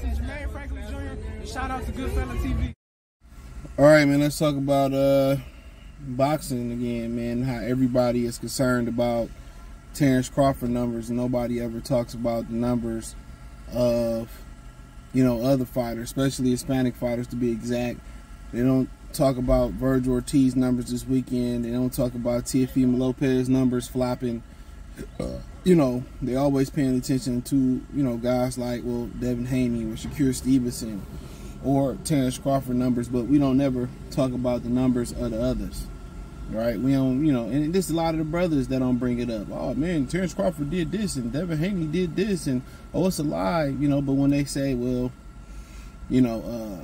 is Jermaine Franklin Jr. And shout out to Goodfella TV. All right, man, let's talk about boxing again, man. How everybody is concerned about Terence Crawford numbers, and nobody ever talks about the numbers of, you know, other fighters, especially Hispanic fighters to be exact. They don't talk about Virgil Ortiz numbers this weekend. They don't talk about Teofimo Lopez numbers flopping. You know, they're always paying attention to, you know, guys like, well, Devin Haney or Shakur Stevenson or Terence Crawford numbers, but we don't never talk about the numbers of the others, right? We don't, you know, and there's a lot of the brothers that don't bring it up. Oh, man, Terence Crawford did this, and Devin Haney did this, and, oh, it's a lie, you know, but when they say, well, you know,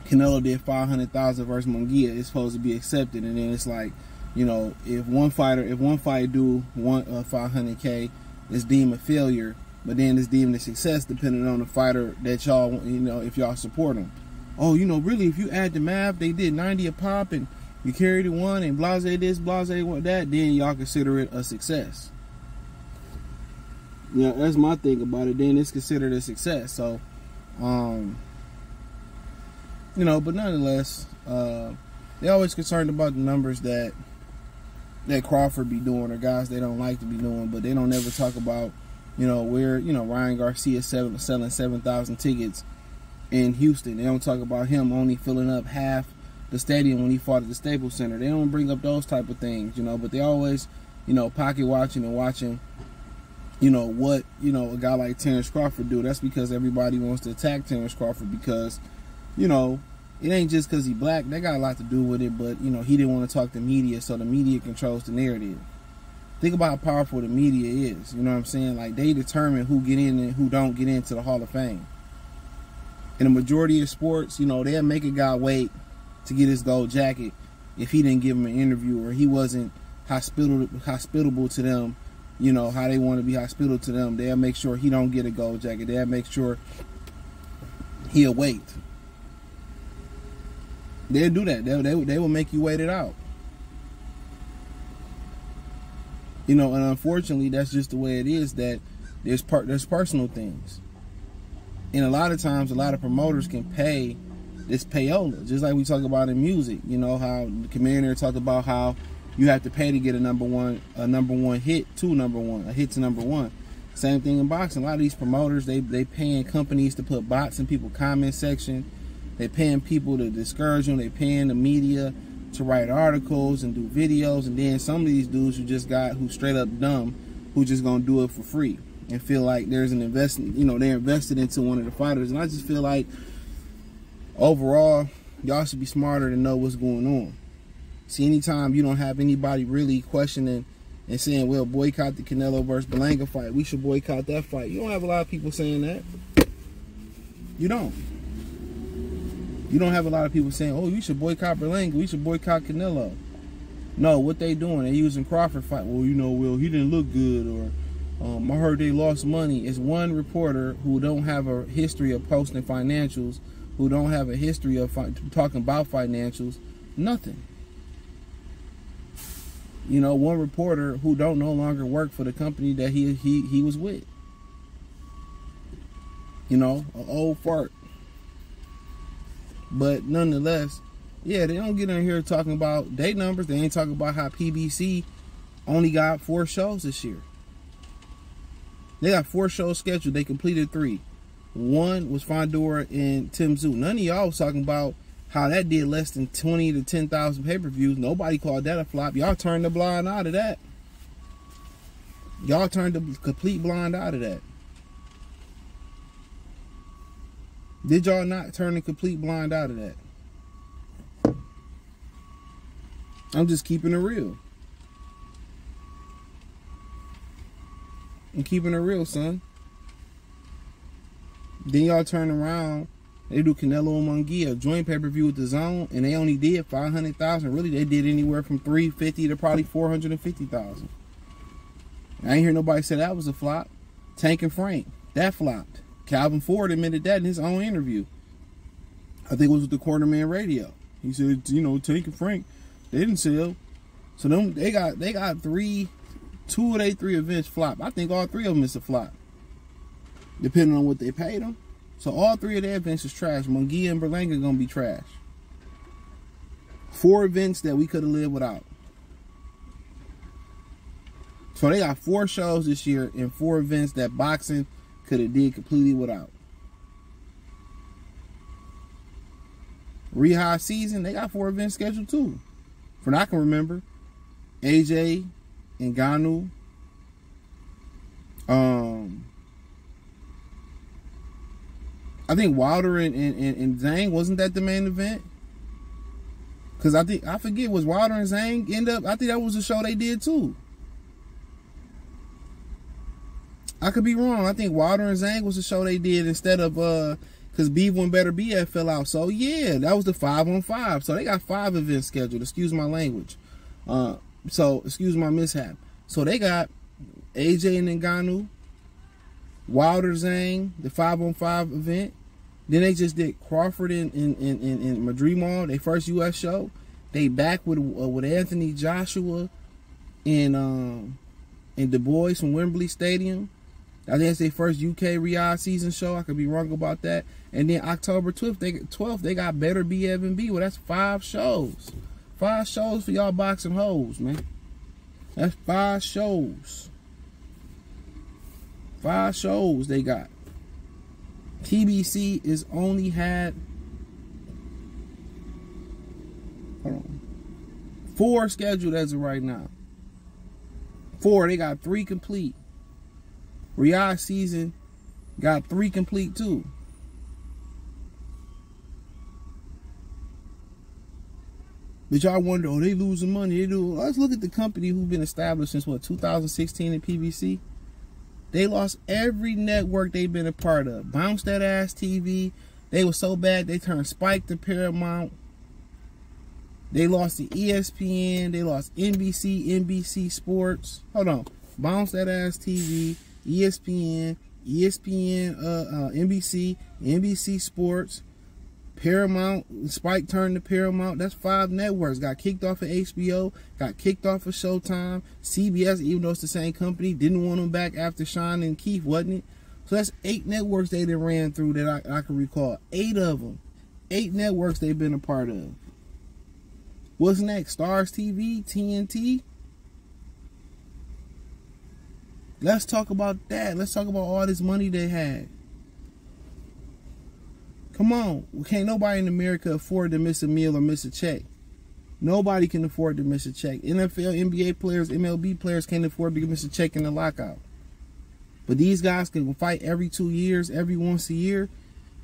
Canelo did 500,000 versus Munguia, it's supposed to be accepted, and then it's like, you know, if one fight do 500K, it's deemed a failure, but then it's deemed a success depending on the fighter that y'all, you know, if y'all support them. Oh, you know, really, if you add the math, they did 90 a pop, and you carried it one, and blase this, blase that, then y'all consider it a success. Yeah, that's my thing about it. Then it's considered a success. So, you know, but nonetheless, they're always concerned about the numbers that Crawford be doing, or guys they don't like to be doing, but they don't ever talk about, you know, where, you know, Ryan Garcia selling 7,000 tickets in Houston. They don't talk about him only filling up half the stadium when he fought at the Staples Center. They don't bring up those type of things, you know, but they always, you know, pocket watching and watching, you know, what, you know, a guy like Terence Crawford do. That's because everybody wants to attack Terence Crawford because, you know, it ain't just because he's black. That got a lot to do with it, but, you know, he didn't want to talk to media, so the media controls the narrative. Think about how powerful the media is, you know what I'm saying? Like, they determine who get in and who don't get into the Hall of Fame. In the majority of sports, you know, they'll make a guy wait to get his gold jacket if he didn't give him an interview or he wasn't hospitable to them, you know, how they want to be hospitable to them. They'll make sure he don't get a gold jacket. They'll make sure he'll wait. They'll do that. They will make you wait it out. You know, and unfortunately, that's just the way it is, that there's personal things. And a lot of times, a lot of promoters can pay this payola, just like we talk about in music. You know, how the commander talked about how you have to pay to get a number one hit to number one, a hit to number one. Same thing in boxing. A lot of these promoters, they paying companies to put bots in people's comment section. They paying people to discourage them. They paying the media to write articles and do videos. And then some of these dudes who straight up dumb, who just gonna do it for free and feel like there's an investment, you know, they're invested into one of the fighters. And I just feel like overall, y'all should be smarter to know what's going on. See, anytime you don't have anybody really questioning and saying, well, boycott the Canelo versus Berlanga fight, we should boycott that fight. You don't have a lot of people saying that. You don't. You don't have a lot of people saying, oh, you should boycott Berlanga, we should boycott Canelo. No, what they doing, they using Crawford fight. Well, you know, well, he didn't look good, or I heard they lost money. It's one reporter who don't have a history of posting financials, who don't have a history of talking about financials, nothing. You know, one reporter who don't no longer work for the company that he was with. You know, an old fart. But nonetheless, yeah, they don't get in here talking about their numbers. They ain't talking about how PBC only got 4 shows this year. They got 4 shows scheduled. They completed 3. One was Fondor and Tim Tszyu. None of y'all was talking about how that did less than 20 to 10,000 pay-per-views. Nobody called that a flop. Y'all turned the blind eye to that. Y'all turned the complete blind eye to that. Did y'all not turn a complete blind eye to that? I'm just keeping it real. I'm keeping it real, son. Then y'all turn around, they do Canelo and Munguia, joint pay-per-view with the Zone, and they only did 500,000. Really, they did anywhere from 350 to probably 450,000. I ain't hear nobody say that was a flop. Tank and Frank, that flopped. Calvin Ford admitted that in his own interview. I think it was with the Quarterman Radio. He said, you know, Tank and Frank, they didn't sell. So they got 2 of their 3 events flop. I think all 3 of them is a flop, depending on what they paid them. So all 3 of their events is trash. Munguia and Berlanga gonna be trash. 4 events that we could have lived without. So they got 4 shows this year and 4 events that boxing could have did completely without. Rehab season, they got 4 events scheduled too. From what I can remember. AJ and Ngannou. I think Wilder and Zhang, wasn't that the main event? Because I forget, was Wilder and Zhang end up, I think that was the show they did too. I could be wrong. I think Wilder and Zhang was the show they did instead of because Beaver and Better BF fell out. So yeah, that was the 5-on-5. So they got 5 events scheduled. Excuse my language. So excuse my mishap. So they got AJ and Ngannou, Wilder Zhang, the 5-on-5 event. Then they just did Crawford in Madrid Mall, their first U.S. show. They back with Anthony Joshua and Du Bois from Wembley Stadium. I think that's their first UK Riyadh season show. I could be wrong about that. And then October 12th, they got Better Be Evan B. Well, that's 5 shows. 5 shows for y'all boxing hoes, man. That's 5 shows. 5 shows they got. TBC is only had 4 scheduled as of right now. 4, they got 3 complete. Riyadh season got 3 complete too. But y'all wonder, oh, they losing money. They do. Let's look at the company who've been established since what, 2016 in PBC. They lost every network they've been a part of. Bounce That Ass TV. They were so bad they turned Spike to Paramount. They lost to ESPN. They lost NBC Sports. Hold on. Bounce That Ass TV, ESPN, NBC Sports, Paramount. Spike turned to Paramount. That's 5 networks. Got kicked off of HBO. Got kicked off of Showtime. CBS, even though it's the same company, didn't want them back after Sean and Keith, wasn't it? So that's 8 networks they done ran through that I can recall. 8 of them. 8 networks they've been a part of. What's next? Stars TV, TNT. Let's talk about that. Let's talk about all this money they had. Come on. Can't nobody in America afford to miss a meal or miss a check. Nobody can afford to miss a check. NFL, NBA players, MLB players can't afford to miss a check in the lockout. But these guys can fight every 2 years, every once a year,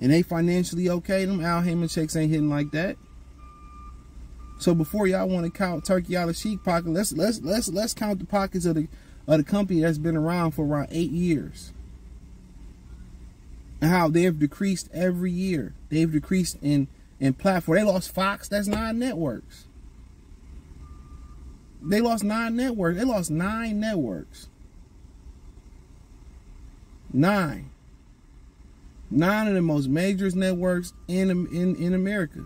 and they financially okay. Them Al Heyman checks ain't hitting like that. So before y'all want to count turkey out of sheep pocket, let's count the pockets of the company that's been around for around 8 years. And how they have decreased every year. They've decreased in platform. They lost Fox, that's 9 networks. They lost 9 networks. They lost 9 networks. 9. 9 of the most major networks in America.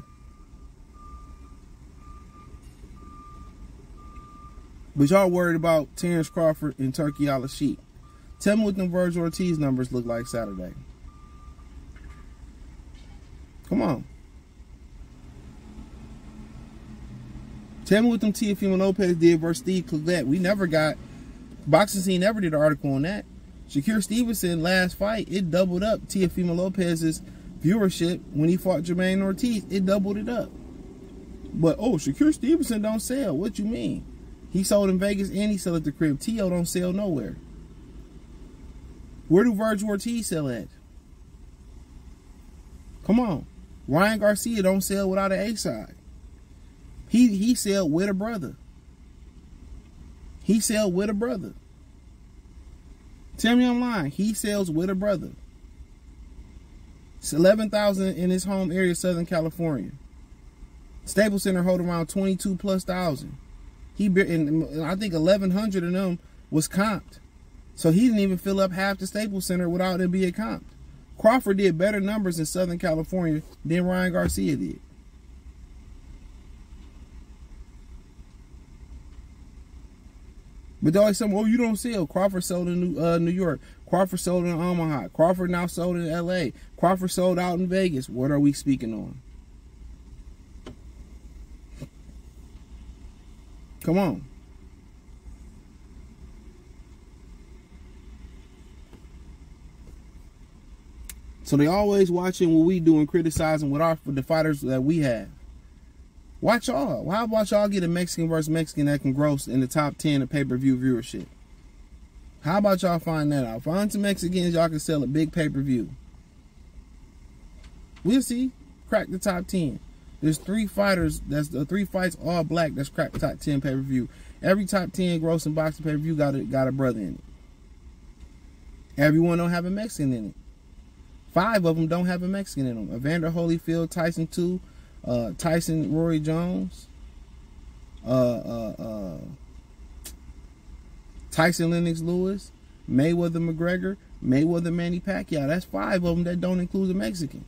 But y'all worried about Terence Crawford and Turkey a la sheep. Tell me what them Virgil Ortiz numbers look like Saturday. Come on. Tell me what them Teofimo Lopez did versus Steve Claudette. We never got, Boxing Scene never did an article on that. Shakur Stevenson, last fight, it doubled up Teofimo Lopez's viewership when he fought Jermaine Ortiz. It doubled it up. But, oh, Shakur Stevenson don't sell. What you mean? He sold in Vegas and he sold at the crib. T.O. don't sell nowhere. Where do Virgil Ortiz sell at? Come on. Ryan Garcia don't sell without an A-side. He sell with a brother. He sell with a brother. Tell me I'm lying. He sells with a brother. It's 11,000 in his home area, Southern California. Staples Center hold around 22,000+. And I think 1,100 of them was comped. So he didn't even fill up half the Staples Center without it being comped. Crawford did better numbers in Southern California than Ryan Garcia did. But they always say, oh, you don't sell. Crawford sold in New York. Crawford sold in Omaha. Crawford now sold in LA. Crawford sold out in Vegas. What are we speaking on? Come on. So they always watching what we do and criticizing what the fighters that we have. Watch y'all. How about y'all get a Mexican versus Mexican that can gross in the top 10 of pay-per-view viewership? How about y'all find that out? Find some Mexicans y'all can sell a big pay-per-view. We'll see. Crack the top 10. There's 3 fighters, that's the 3 fights all black that's cracked the top 10 pay-per-view. Every top 10 grossing boxing pay-per-view got a brother in it. Everyone don't have a Mexican in it. 5 of them don't have a Mexican in them. Evander Holyfield, Tyson 2, Tyson Roy Jones, Tyson Lennox Lewis, Mayweather McGregor, Mayweather Manny Pacquiao. That's 5 of them that don't include a Mexican.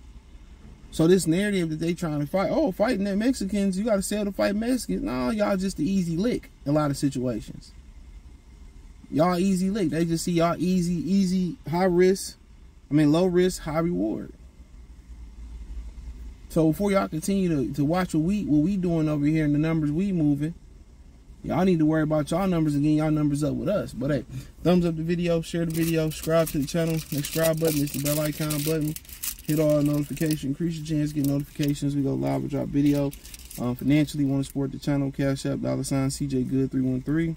So this narrative that they trying to fight, oh, fighting that Mexicans, you got to sell to fight Mexicans. No, y'all just the easy lick in a lot of situations. Y'all easy lick. They just see y'all easy, high risk. Low risk, high reward. So before y'all continue to watch what we doing over here and the numbers we moving, y'all need to worry about y'all numbers and getting y'all numbers up with us. But hey, thumbs up the video, share the video, subscribe to the channel. The subscribe button is the bell icon button. Hit all notifications, increase your chance to get notifications. We go live with drop video. Financially, want to support the channel, Cash App, $ CJ Good 313.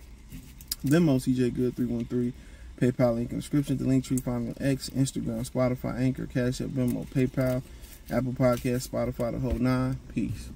Venmo CJ Good 313. PayPal link in the description. The link tree find me on X, Instagram, Spotify, Anchor, Cash App, Venmo, PayPal, Apple Podcasts, Spotify, the whole 9. Peace.